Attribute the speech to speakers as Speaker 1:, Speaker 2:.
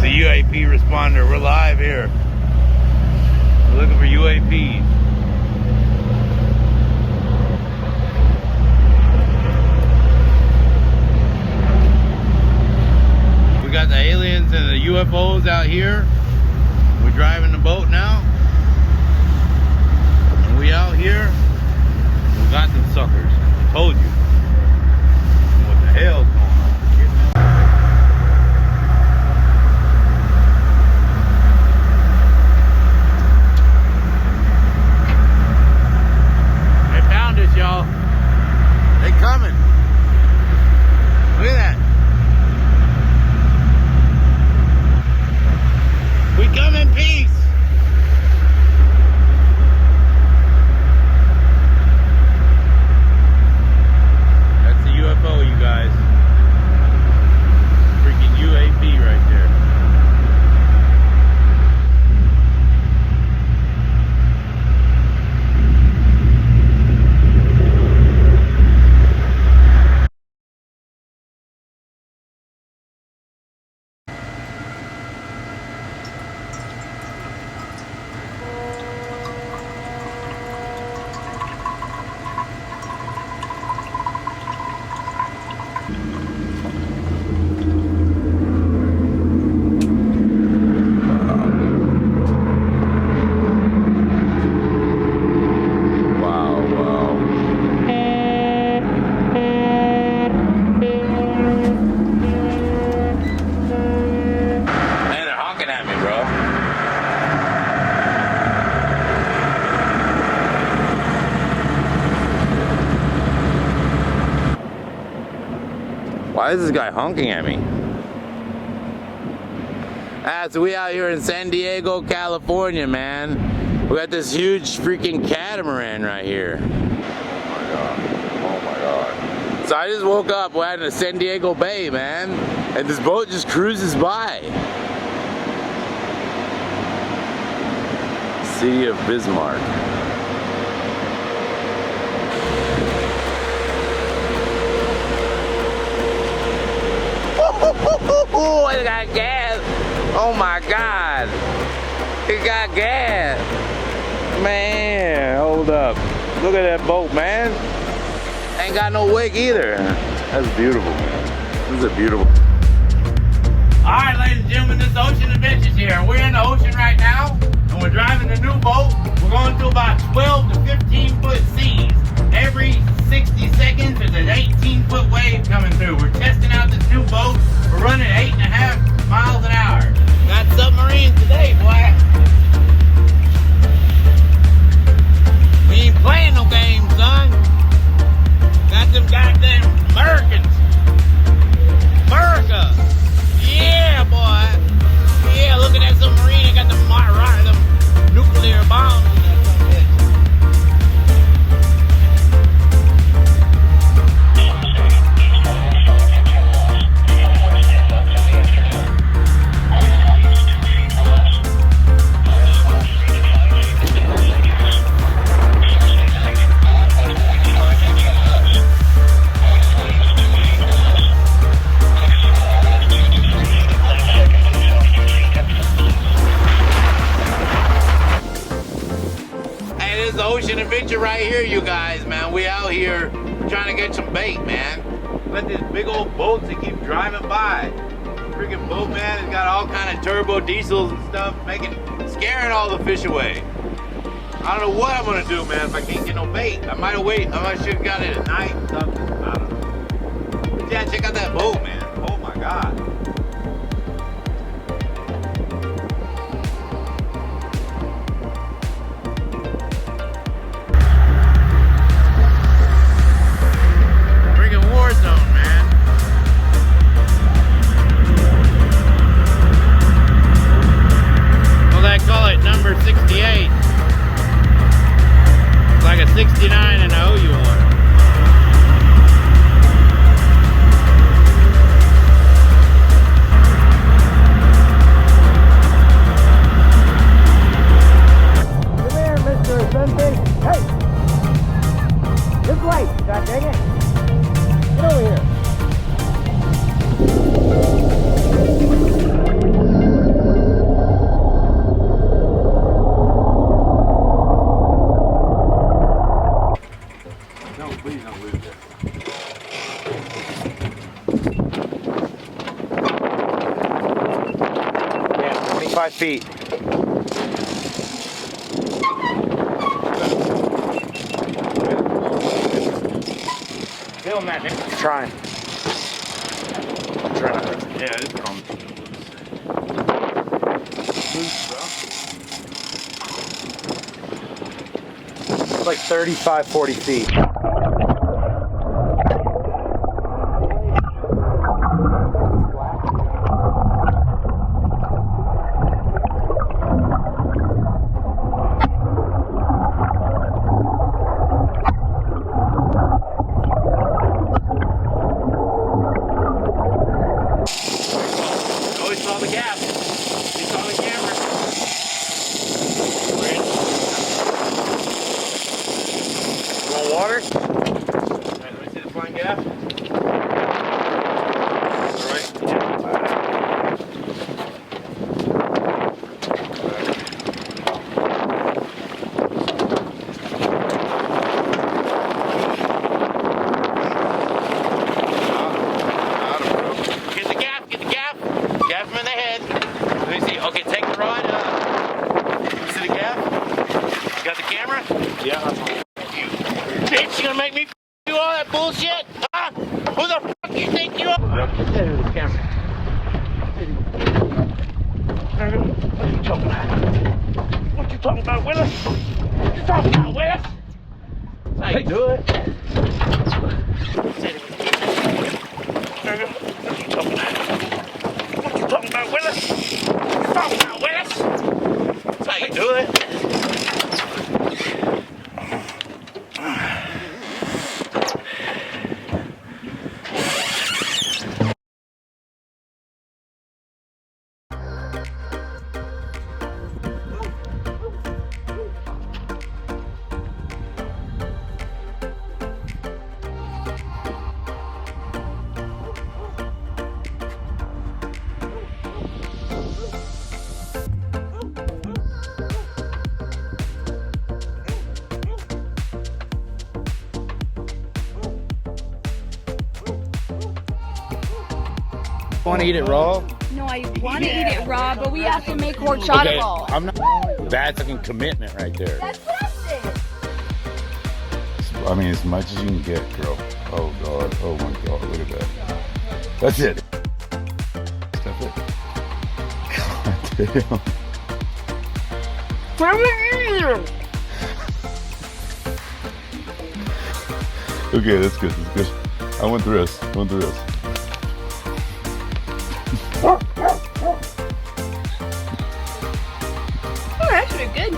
Speaker 1: There's a UAP responder. We're live here. We're looking for UAPs. We got the aliens and the UFOs out here. We're driving the boat now. And we out here. We got them suckers. I told you. What the hell's going on? Y'all, they coming. Look at that. We come in peace. That's the UFO, you guys. Freaking UAP right there. Why is this guy honking at me? So we out here in San Diego, California, man. We got this huge freaking catamaran right here. Oh my god. Oh my god. So I just woke up, we're out in San Diego Bay, man. And this boat just cruises by. City of Bismarck. Oh, it got gas. Oh my god. It got gas. Man, hold up. Look at that boat, man. Ain't got no wake either. That's beautiful, man. This is a beautiful. Alright, ladies and gentlemen, this Ocean Adventures here. We're in the ocean right now, and we're driving the new boat. We're going through about 12 to 15 foot seas. Every 60 seconds, there's an 18-foot wave coming through. We're testing out this new boat. We're running 8.5 miles an hour. Got submarines today, boy. We ain't playing no games, son. Got them goddamn Americans. America. Yeah, boy. Yeah, look at that submarine. They got them nuclear bombs. Adventure right here, you guys, man. We out here trying to get some bait, man. Let these big old boats that keep driving by. Freaking boat, man, has got all kind of turbo diesels and stuff, scaring all the fish away. I don't know what I'm gonna do, man, if I can't get no bait. I might have waited. I should have got it at night or something. I don't know. But yeah, check out that boat, man. Oh my god. Number 68. It's like a 69 and I owe you one. 35 feet. Feeling that, Nick? Trying. I'm trying to. Yeah, it is calm. It's like 35, 40 feet. Saw the gap. He saw the camera. You want water? Alright, let me see the flying gap. Alright. Get the gap, get the gap. Gap him in the head. Let me see. Okay, take the rod. See the gap? You got the camera? Yeah, that's fine. You bitch, you gonna make me do all that bullshit? Huh? Who the fuck you think you are? There's the camera. What are you talking about? What you talking about, Willis? What you talking about, Willis? That's how you do it. What are you talking about? What you talking about, Willis? What you talking about, Willis? That's how you do it. Want to eat it raw?
Speaker 2: No, I want to eat it raw, but we have to make horchata
Speaker 1: Okay,
Speaker 2: ball.
Speaker 1: I'm not. That's fucking commitment right there.
Speaker 2: That's what I said.
Speaker 3: I mean, as much as you can get, girl. Oh God, oh my God, look at that. That's it. Step it. God damn. Okay, that's good, that's good. I went through this, I went through this.
Speaker 2: Oh, that's pretty good.